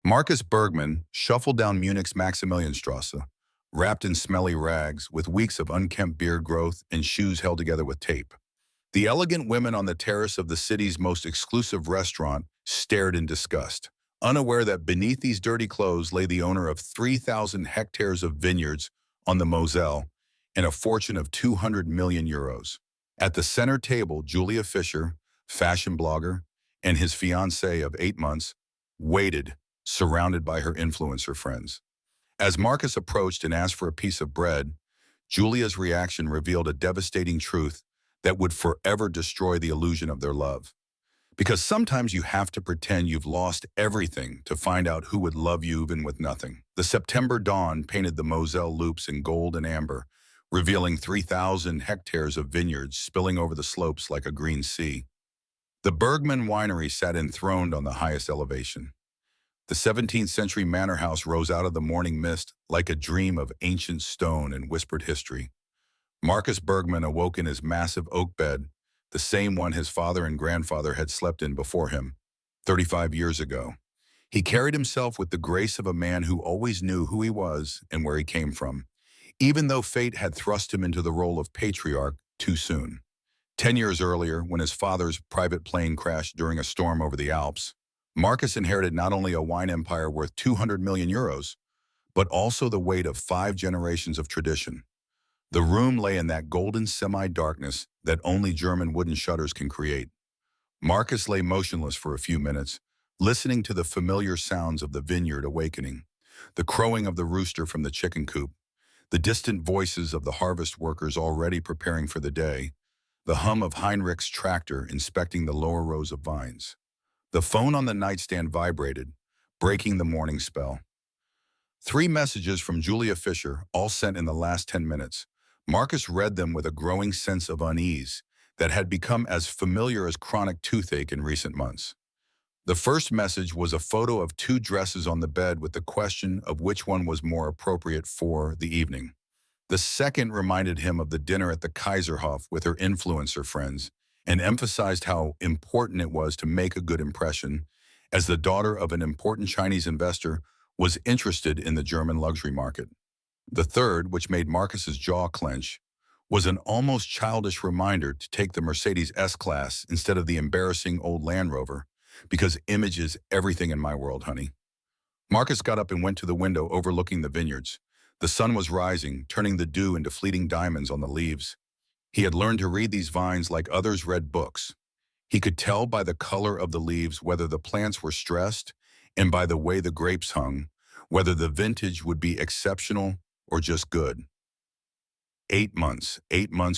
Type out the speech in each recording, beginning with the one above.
Marcus Bergman shuffled down Munich's Maximilianstrasse, wrapped in smelly rags, with weeks of unkempt beard growth and shoes held together with tape. The elegant women on the terrace of the city's most exclusive restaurant stared in disgust, unaware that beneath these dirty clothes lay the owner of 3,000 hectares of vineyards on the Moselle and a fortune of 200 million euros. At the center table, Julia Fisher, fashion blogger, and his fiancée of 8 months, waited, surrounded by her influencer friends. As Marcus approached and asked for a piece of bread, Julia's reaction revealed a devastating truth that would forever destroy the illusion of their love. Because sometimes you have to pretend you've lost everything to find out who would love you even with nothing. The September dawn painted the Moselle loops in gold and amber, revealing 3,000 hectares of vineyards spilling over the slopes like a green sea. The Bergman winery sat enthroned on the highest elevation. The 17th century manor house rose out of the morning mist like a dream of ancient stone and whispered history. Marcus Bergman awoke in his massive oak bed, the same one his father and grandfather had slept in before him, 35 years ago. He carried himself with the grace of a man who always knew who he was and where he came from, even though fate had thrust him into the role of patriarch too soon. 10 years earlier, when his father's private plane crashed during a storm over the Alps, Marcus inherited not only a wine empire worth 200 million euros, but also the weight of 5 generations of tradition. The room lay in that golden semi-darkness that only German wooden shutters can create. Marcus lay motionless for a few minutes, listening to the familiar sounds of the vineyard awakening, the crowing of the rooster from the chicken coop, the distant voices of the harvest workers already preparing for the day, the hum of Heinrich's tractor inspecting the lower rows of vines. The phone on the nightstand vibrated, breaking the morning spell. 3 messages from Julia Fisher, all sent in the last 10 minutes. Marcus read them with a growing sense of unease that had become as familiar as chronic toothache in recent months. The first message was a photo of 2 dresses on the bed with the question of which one was more appropriate for the evening. The second reminded him of the dinner at the Kaiserhof with her influencer friends and emphasized how important it was to make a good impression, as the daughter of an important Chinese investor was interested in the German luxury market. The third, which made Marcus's jaw clench, was an almost childish reminder to take the Mercedes S-Class instead of the embarrassing old Land Rover, because image is everything in my world, honey. Marcus got up and went to the window overlooking the vineyards. The sun was rising, turning the dew into fleeting diamonds on the leaves. He had learned to read these vines like others read books. He could tell by the color of the leaves whether the plants were stressed, and by the way the grapes hung, whether the vintage would be exceptional or just good. 8 months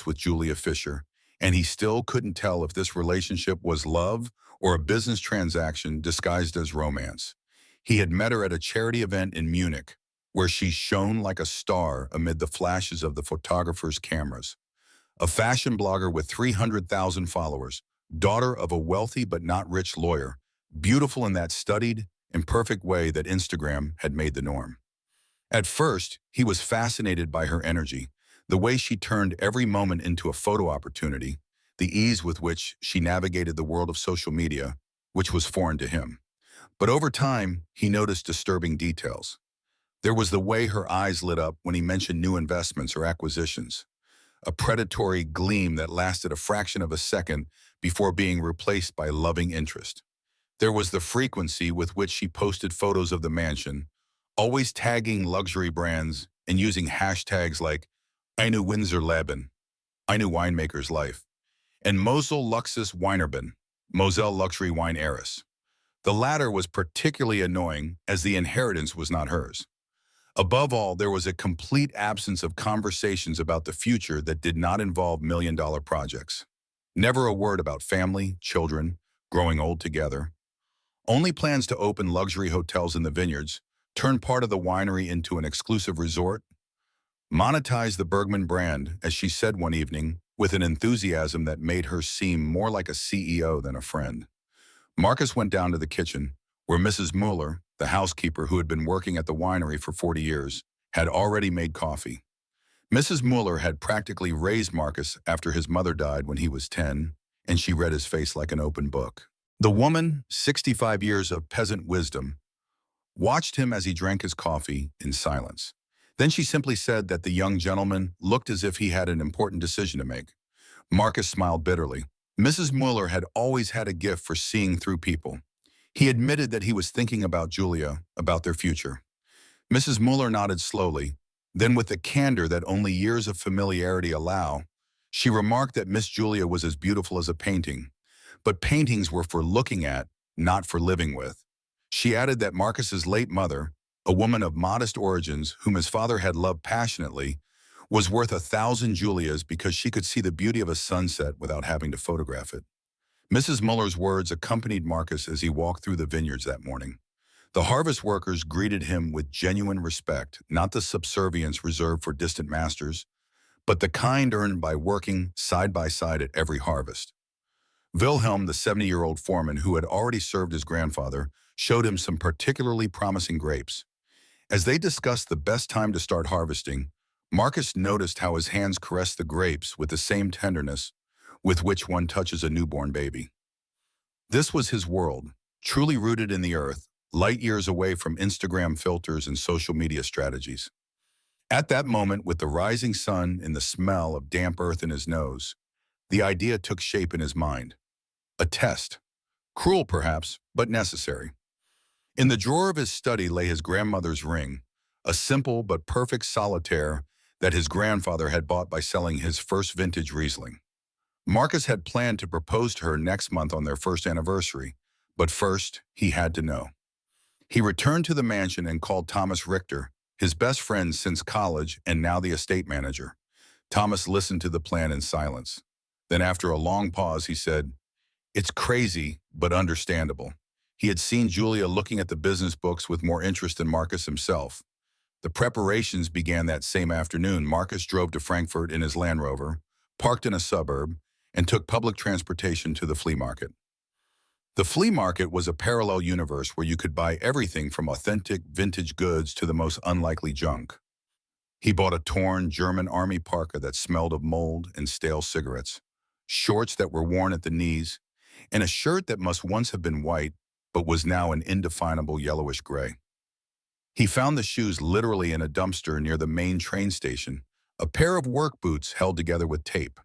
with Julia Fisher, and he still couldn't tell if this relationship was love or a business transaction disguised as romance. He had met her at a charity event in Munich, where she shone like a star amid the flashes of the photographer's cameras. A fashion blogger with 300,000 followers, daughter of a wealthy but not rich lawyer, beautiful in that studied and perfect way that Instagram had made the norm. At first, he was fascinated by her energy, the way she turned every moment into a photo opportunity, the ease with which she navigated the world of social media, which was foreign to him. But over time, he noticed disturbing details. There was the way her eyes lit up when he mentioned new investments or acquisitions, a predatory gleam that lasted a fraction of a second before being replaced by loving interest. There was the frequency with which she posted photos of the mansion, always tagging luxury brands and using hashtags like Eine Winzerleben, Eine Winemaker's Life, and Mosel Luxus Weinerben, Moselle Luxury Wine Heiress. The latter was particularly annoying as the inheritance was not hers. Above all, there was a complete absence of conversations about the future that did not involve million-dollar projects. Never a word about family, children, growing old together. Only plans to open luxury hotels in the vineyards, turn part of the winery into an exclusive resort, monetize the Bergman brand, as she said one evening, with an enthusiasm that made her seem more like a CEO than a friend. Marcus went down to the kitchen, where Mrs. Mueller, the housekeeper who had been working at the winery for 40 years, had already made coffee. Mrs. Mueller had practically raised Marcus after his mother died when he was 10, and she read his face like an open book. The woman, 65 years of peasant wisdom, watched him as he drank his coffee in silence. Then she simply said that the young gentleman looked as if he had an important decision to make. Marcus smiled bitterly. Mrs. Mueller had always had a gift for seeing through people. He admitted that he was thinking about Julia, about their future. Mrs. Mueller nodded slowly. Then, with the candor that only years of familiarity allow, she remarked that Miss Julia was as beautiful as a painting. But paintings were for looking at, not for living with. She added that Marcus's late mother, a woman of modest origins whom his father had loved passionately, was worth 1,000 Julias because she could see the beauty of a sunset without having to photograph it. Mrs. Muller's words accompanied Marcus as he walked through the vineyards that morning. The harvest workers greeted him with genuine respect, not the subservience reserved for distant masters, but the kind earned by working side by side at every harvest. Wilhelm, the 70-year-old foreman who had already served his grandfather, showed him some particularly promising grapes. As they discussed the best time to start harvesting, Marcus noticed how his hands caressed the grapes with the same tenderness with which one touches a newborn baby. This was his world, truly rooted in the earth, light years away from Instagram filters and social media strategies. At that moment, with the rising sun and the smell of damp earth in his nose, the idea took shape in his mind. A test. Cruel perhaps, but necessary. In the drawer of his study lay his grandmother's ring, a simple but perfect solitaire that his grandfather had bought by selling his first vintage Riesling. Marcus had planned to propose to her next month on their first anniversary, but first he had to know. He returned to the mansion and called Thomas Richter, his best friend since college and now the estate manager. Thomas listened to the plan in silence. Then after a long pause, he said, "It's crazy, but understandable." He had seen Julia looking at the business books with more interest than Marcus himself. The preparations began that same afternoon. Marcus drove to Frankfurt in his Land Rover, parked in a suburb, and took public transportation to the flea market. The flea market was a parallel universe where you could buy everything from authentic vintage goods to the most unlikely junk. He bought a torn German army parka that smelled of mold and stale cigarettes, shorts that were worn at the knees, and a shirt that must once have been white but was now an indefinable yellowish gray. He found the shoes literally in a dumpster near the main train station, a pair of work boots held together with tape.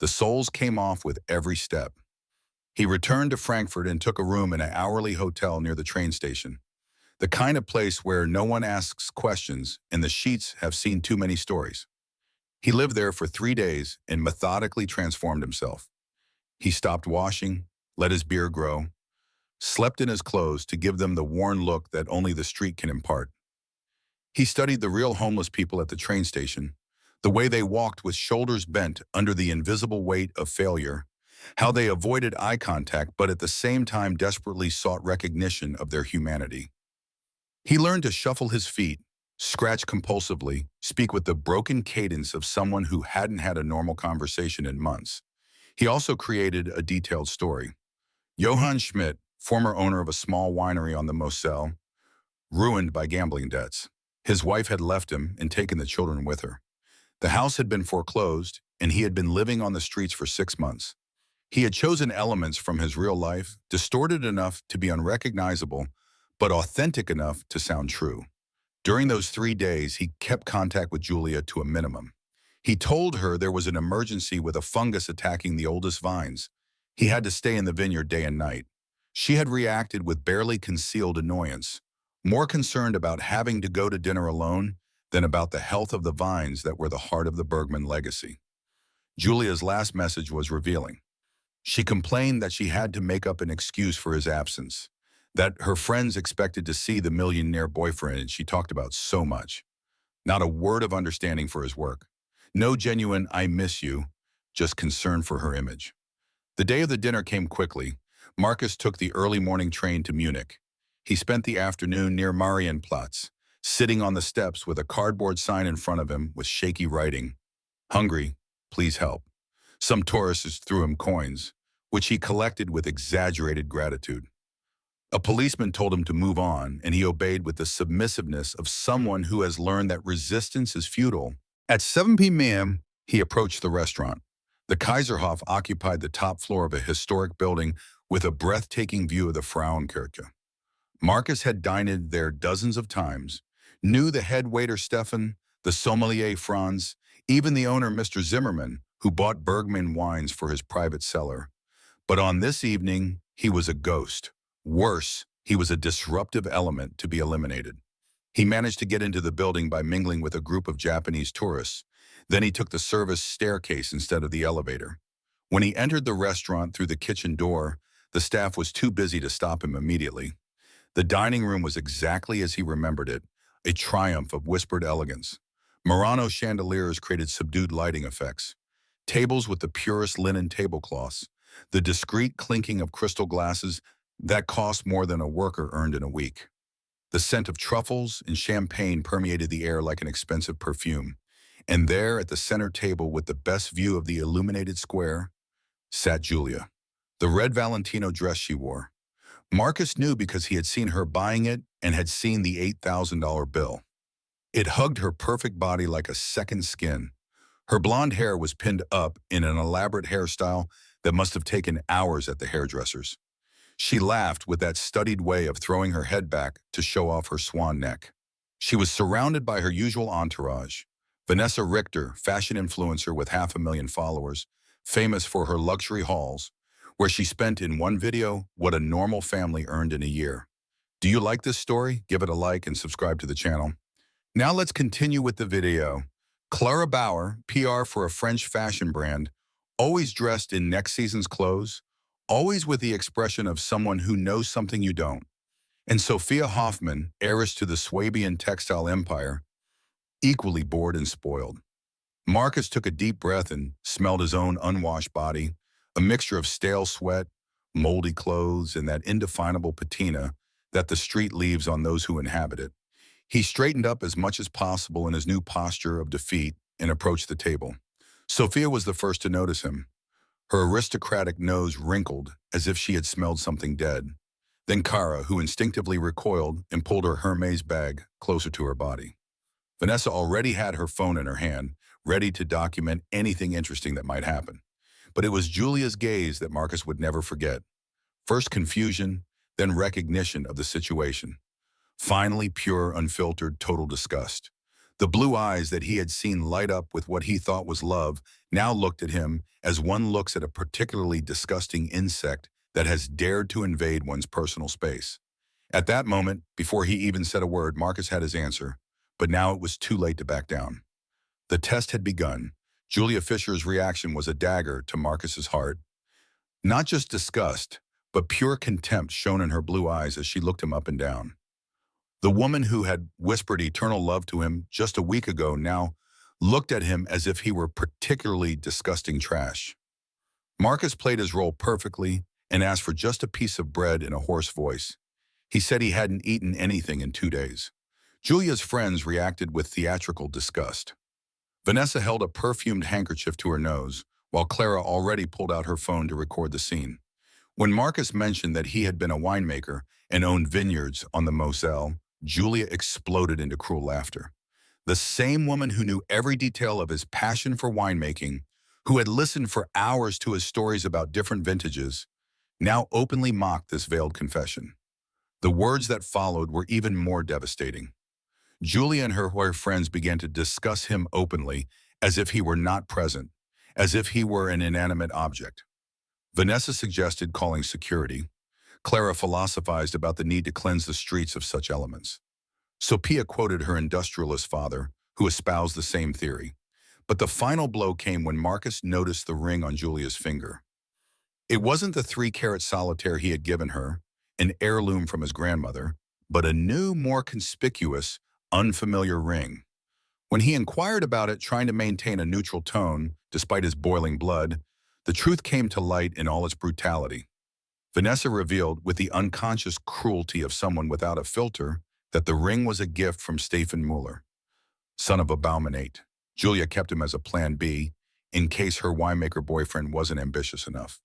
The soles came off with every step. He returned to Frankfurt and took a room in an hourly hotel near the train station, the kind of place where no one asks questions and the sheets have seen too many stories. He lived there for 3 days and methodically transformed himself. He stopped washing, let his beard grow, slept in his clothes to give them the worn look that only the street can impart. He studied the real homeless people at the train station, the way they walked with shoulders bent under the invisible weight of failure, how they avoided eye contact but at the same time desperately sought recognition of their humanity. He learned to shuffle his feet, scratch compulsively, speak with the broken cadence of someone who hadn't had a normal conversation in months. He also created a detailed story. Johann Schmidt, former owner of a small winery on the Moselle, ruined by gambling debts. His wife had left him and taken the children with her. The house had been foreclosed, and he had been living on the streets for 6 months. He had chosen elements from his real life, distorted enough to be unrecognizable, but authentic enough to sound true. During those 3 days, he kept contact with Julia to a minimum. He told her there was an emergency with a fungus attacking the oldest vines. He had to stay in the vineyard day and night. She had reacted with barely concealed annoyance, more concerned about having to go to dinner alone than about the health of the vines that were the heart of the Bergman legacy. Julia's last message was revealing. She complained that she had to make up an excuse for his absence, that her friends expected to see the millionaire boyfriend she talked about so much. Not a word of understanding for his work. No genuine "I miss you," just concern for her image. The day of the dinner came quickly. Marcus took the early morning train to Munich. He spent the afternoon near Marienplatz, sitting on the steps with a cardboard sign in front of him with shaky writing. "Hungry, please help." Some tourists threw him coins, which he collected with exaggerated gratitude. A policeman told him to move on, and he obeyed with the submissiveness of someone who has learned that resistance is futile. At 7 p.m., he approached the restaurant. The Kaiserhof occupied the top floor of a historic building with a breathtaking view of the Frauenkirche. Marcus had dined there dozens of times, knew the head waiter Stefan, the sommelier Franz, even the owner Mr. Zimmerman, who bought Bergman wines for his private cellar. But on this evening, he was a ghost. Worse, he was a disruptive element to be eliminated. He managed to get into the building by mingling with a group of Japanese tourists. Then he took the service staircase instead of the elevator. When he entered the restaurant through the kitchen door, the staff was too busy to stop him immediately. The dining room was exactly as he remembered it, a triumph of whispered elegance. Murano chandeliers created subdued lighting effects. Tables with the purest linen tablecloths. The discreet clinking of crystal glasses that cost more than a worker earned in a week. The scent of truffles and champagne permeated the air like an expensive perfume. And there, at the center table with the best view of the illuminated square, sat Julia. The red Valentino dress she wore. Marcus knew because he had seen her buying it and had seen the $8,000 bill. It hugged her perfect body like a second skin. Her blonde hair was pinned up in an elaborate hairstyle that must have taken hours at the hairdresser's. She laughed with that studied way of throwing her head back to show off her swan neck. She was surrounded by her usual entourage. Vanessa Richter, fashion influencer with 500,000 followers, famous for her luxury hauls, where she spent in one video what a normal family earned in a year. Do you like this story? Give it a like and subscribe to the channel. Now let's continue with the video. Clara Bauer, PR for a French fashion brand, always dressed in next season's clothes, always with the expression of someone who knows something you don't. And Sophia Hoffman, heiress to the Swabian textile empire, equally bored and spoiled. Marcus took a deep breath and smelled his own unwashed body, a mixture of stale sweat, moldy clothes, and that indefinable patina that the street leaves on those who inhabit it. He straightened up as much as possible in his new posture of defeat and approached the table. Sophia was the first to notice him. Her aristocratic nose wrinkled as if she had smelled something dead. Then Kara, who instinctively recoiled and pulled her Hermes bag closer to her body. Vanessa already had her phone in her hand, ready to document anything interesting that might happen. But it was Julia's gaze that Marcus would never forget. First confusion, then recognition of the situation. Finally, pure, unfiltered, total disgust. The blue eyes that he had seen light up with what he thought was love now looked at him as one looks at a particularly disgusting insect that has dared to invade one's personal space. At that moment, before he even said a word, Marcus had his answer, but now it was too late to back down. The test had begun. Julia Fisher's reaction was a dagger to Marcus's heart. Not just disgust, but pure contempt shone in her blue eyes as she looked him up and down. The woman who had whispered eternal love to him just a week ago now looked at him as if he were particularly disgusting trash. Marcus played his role perfectly and asked for just a piece of bread in a hoarse voice. He said he hadn't eaten anything in 2 days. Julia's friends reacted with theatrical disgust. Vanessa held a perfumed handkerchief to her nose, while Clara already pulled out her phone to record the scene. When Marcus mentioned that he had been a winemaker and owned vineyards on the Moselle, Julia exploded into cruel laughter. The same woman who knew every detail of his passion for winemaking, who had listened for hours to his stories about different vintages, now openly mocked this veiled confession. The words that followed were even more devastating. Julia and her friends began to discuss him openly, as if he were not present, as if he were an inanimate object. Vanessa suggested calling security. Clara philosophized about the need to cleanse the streets of such elements. Sophia quoted her industrialist father, who espoused the same theory. But the final blow came when Marcus noticed the ring on Julia's finger. It wasn't the 3-carat solitaire he had given her, an heirloom from his grandmother, but a new, more conspicuous, unfamiliar ring. When he inquired about it, trying to maintain a neutral tone despite his boiling blood, the truth came to light in all its brutality. Vanessa revealed, with the unconscious cruelty of someone without a filter, that the ring was a gift from Stefan Muller, son of a Baumanate. Julia kept him as a plan B, in case her winemaker boyfriend wasn't ambitious enough.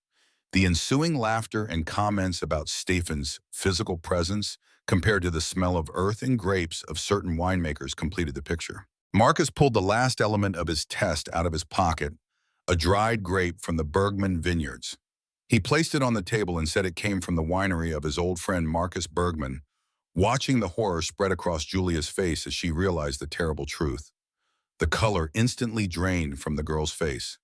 The ensuing laughter and comments about Stefan's physical presence compared to the smell of earth and grapes of certain winemakers completed the picture. Marcus pulled the last element of his test out of his pocket, a dried grape from the Bergman vineyards. He placed it on the table and said it came from the winery of his old friend Marcus Bergman, Watching the horror spread across Julia's face as she realized the terrible truth. The color instantly drained from the girl's face.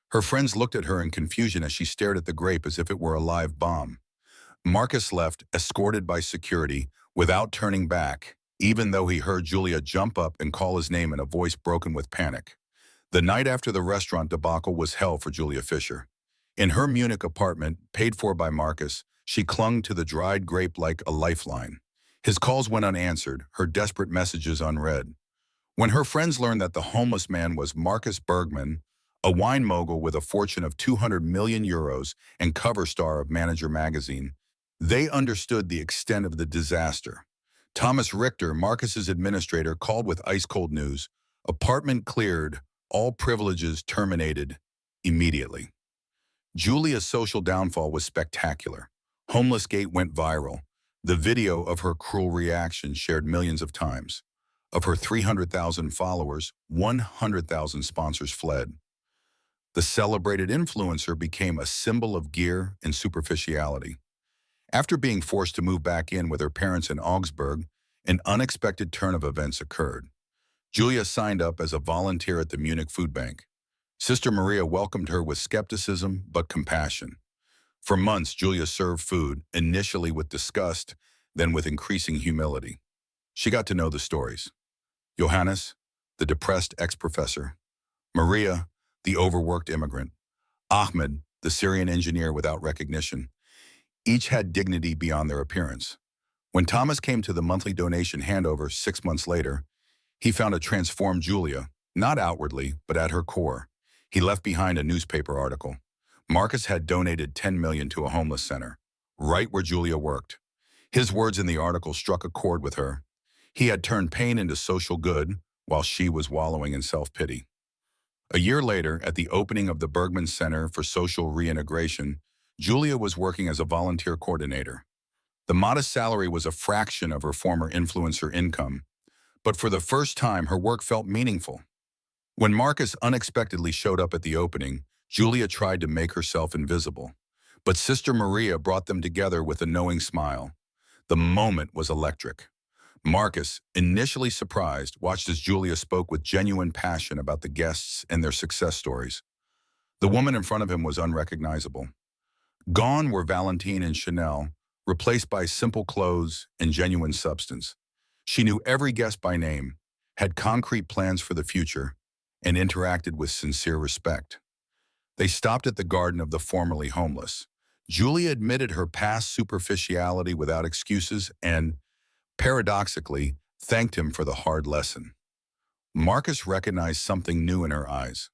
Her friends looked at her in confusion as she stared at the grape as if it were a live bomb. Marcus left, escorted by security, without turning back, even though he heard Julia jump up and call his name in a voice broken with panic. The night after the restaurant debacle was hell for Julia Fisher. In her Munich apartment, paid for by Marcus, she clung to the dried grape like a lifeline. His calls went unanswered, her desperate messages unread. When her friends learned that the homeless man was Marcus Bergman, a wine mogul with a fortune of 200 million euros and cover star of Manager magazine, they understood the extent of the disaster. Thomas Richter, Marcus's administrator, called with ice-cold news. Apartment cleared, all privileges terminated immediately. Julia's social downfall was spectacular. Homeless Gate went viral. The video of her cruel reaction shared millions of times. Of her 300,000 followers, 100,000 sponsors fled. The celebrated influencer became a symbol of gear and superficiality. After being forced to move back in with her parents in Augsburg, an unexpected turn of events occurred. Julia signed up as a volunteer at the Munich Food Bank. Sister Maria welcomed her with skepticism but compassion. For months, Julia served food, initially with disgust, then with increasing humility. She got to know the stories. Johannes, the depressed ex-professor. Maria, the overworked immigrant. Ahmed, the Syrian engineer without recognition. Each had dignity beyond their appearance. When Thomas came to the monthly donation handover 6 months later, he found a transformed Julia, not outwardly, but at her core. He left behind a newspaper article. Marcus had donated 10 million to a homeless center, right where Julia worked. His words in the article struck a chord with her. He had turned pain into social good, while she was wallowing in self-pity. A year later, at the opening of the Bergman Center for Social Reintegration, Julia was working as a volunteer coordinator. The modest salary was a fraction of her former influencer income, but for the first time, her work felt meaningful. When Marcus unexpectedly showed up at the opening, Julia tried to make herself invisible, but Sister Maria brought them together with a knowing smile. The moment was electric. Marcus, initially surprised, watched as Julia spoke with genuine passion about the guests and their success stories. The woman in front of him was unrecognizable. Gone were Valentine and Chanel, replaced by simple clothes and genuine substance. She knew every guest by name, had concrete plans for the future, and interacted with sincere respect. They stopped at the garden of the formerly homeless. Julia admitted her past superficiality without excuses and, paradoxically, thanked him for the hard lesson. Marcus recognized something new in her eyes: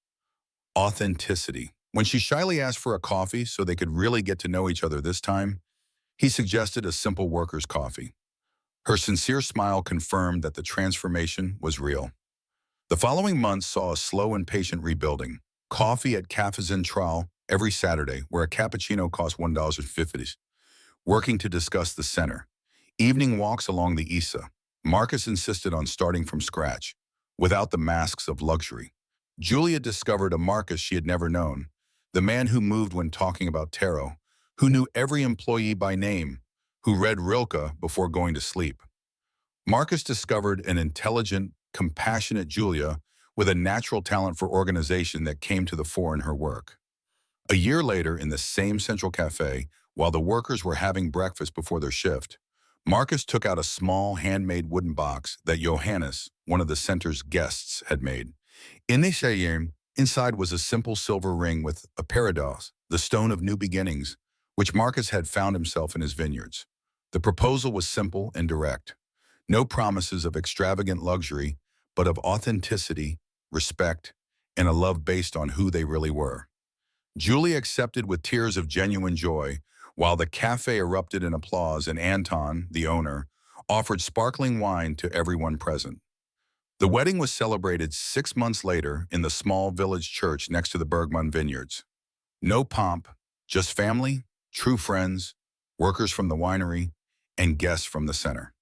authenticity. When she shyly asked for a coffee so they could really get to know each other this time, he suggested a simple worker's coffee. Her sincere smile confirmed that the transformation was real. The following months saw a slow and patient rebuilding. Coffee at Café Central every Saturday, where a cappuccino cost $1.50, working to discuss the center. Evening walks along the Isar. Marcus insisted on starting from scratch, without the masks of luxury. Julia discovered a Marcus she had never known, the man who moved when talking about tarot, who knew every employee by name, who read Rilke before going to sleep. Marcus discovered an intelligent, compassionate Julia with a natural talent for organization that came to the fore in her work. A year later, in the same central cafe, while the workers were having breakfast before their shift, Marcus took out a small, handmade wooden box that Johannes, one of the center's guests, had made. Inside was a simple silver ring with a parados, the stone of new beginnings, which Marcus had found himself in his vineyards. The proposal was simple and direct. No promises of extravagant luxury, but of authenticity, respect, and a love based on who they really were. Julia accepted with tears of genuine joy, while the cafe erupted in applause and Anton, the owner, offered sparkling wine to everyone present. The wedding was celebrated 6 months later in the small village church next to the Bergman vineyards. No pomp, just family, true friends, workers from the winery, and guests from the center.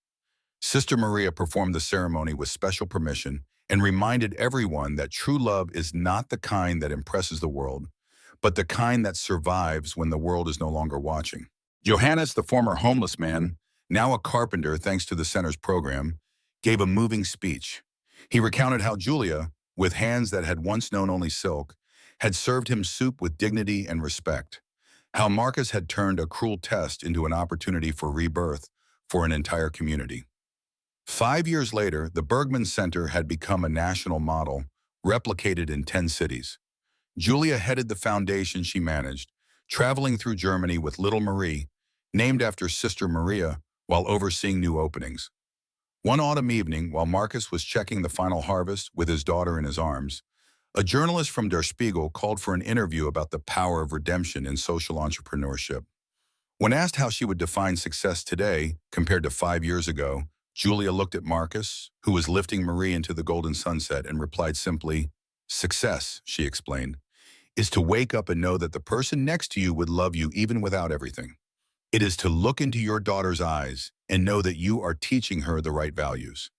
Sister Maria performed the ceremony with special permission and reminded everyone that true love is not the kind that impresses the world, but the kind that survives when the world is no longer watching. Johannes, the former homeless man, now a carpenter thanks to the center's program, gave a moving speech. He recounted how Julia, with hands that had once known only silk, had served him soup with dignity and respect. How Marcus had turned a cruel test into an opportunity for rebirth for an entire community. 5 years later, the Bergman Center had become a national model, replicated in 10 cities. Julia headed the foundation she managed, traveling through Germany with Little Marie, named after Sister Maria, while overseeing new openings. One autumn evening, while Marcus was checking the final harvest with his daughter in his arms, a journalist from Der Spiegel called for an interview about the power of redemption in social entrepreneurship. When asked how she would define success today compared to 5 years ago, Julia looked at Marcus, who was lifting Marie into the golden sunset, and replied simply, "Success," she explained, "is to wake up and know that the person next to you would love you even without everything. It is to look into your daughter's eyes and know that you are teaching her the right values.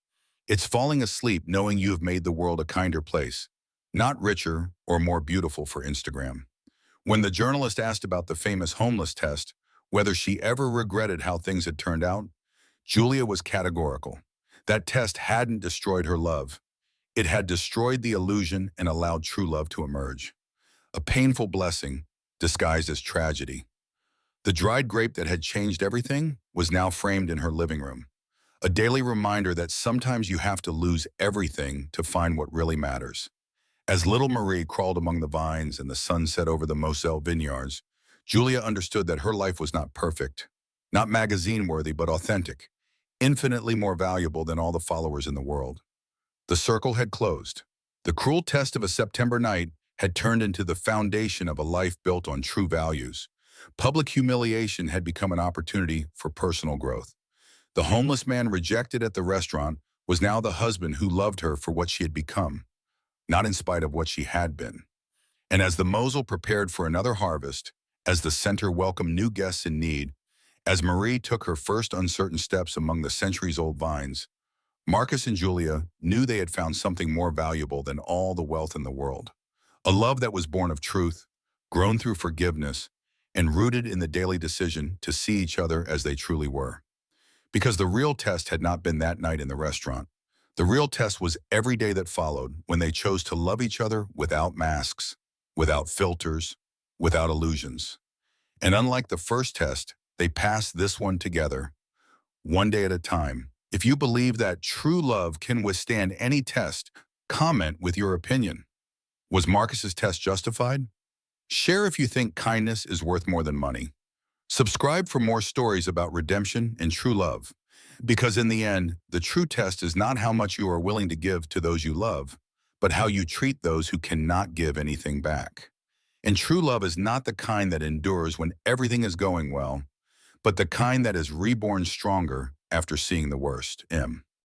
It's falling asleep knowing you have made the world a kinder place, not richer or more beautiful for Instagram." When the journalist asked about the famous homeless test, whether she ever regretted how things had turned out, Julia was categorical. That test hadn't destroyed her love. It had destroyed the illusion and allowed true love to emerge. A painful blessing disguised as tragedy. The dried grape that had changed everything was now framed in her living room. A daily reminder that sometimes you have to lose everything to find what really matters. As little Marie crawled among the vines and the sun set over the Moselle vineyards, Julia understood that her life was not perfect, not magazine-worthy, but authentic, infinitely more valuable than all the followers in the world. The circle had closed. The cruel test of a September night had turned into the foundation of a life built on true values. Public humiliation had become an opportunity for personal growth. The homeless man rejected at the restaurant was now the husband who loved her for what she had become, not in spite of what she had been. And as the Mosel prepared for another harvest, as the center welcomed new guests in need, as Marie took her first uncertain steps among the centuries-old vines, Marcus and Julia knew they had found something more valuable than all the wealth in the world. A love that was born of truth, grown through forgiveness, and rooted in the daily decision to see each other as they truly were. Because the real test had not been that night in the restaurant. The real test was every day that followed, when they chose to love each other without masks, without filters, without illusions. And unlike the first test, they passed this one together, one day at a time. If you believe that true love can withstand any test, comment with your opinion. Was Marcus's test justified? Share if you think kindness is worth more than money. Subscribe for more stories about redemption and true love. Because in the end, the true test is not how much you are willing to give to those you love, but how you treat those who cannot give anything back. And true love is not the kind that endures when everything is going well, but the kind that is reborn stronger after seeing the worst.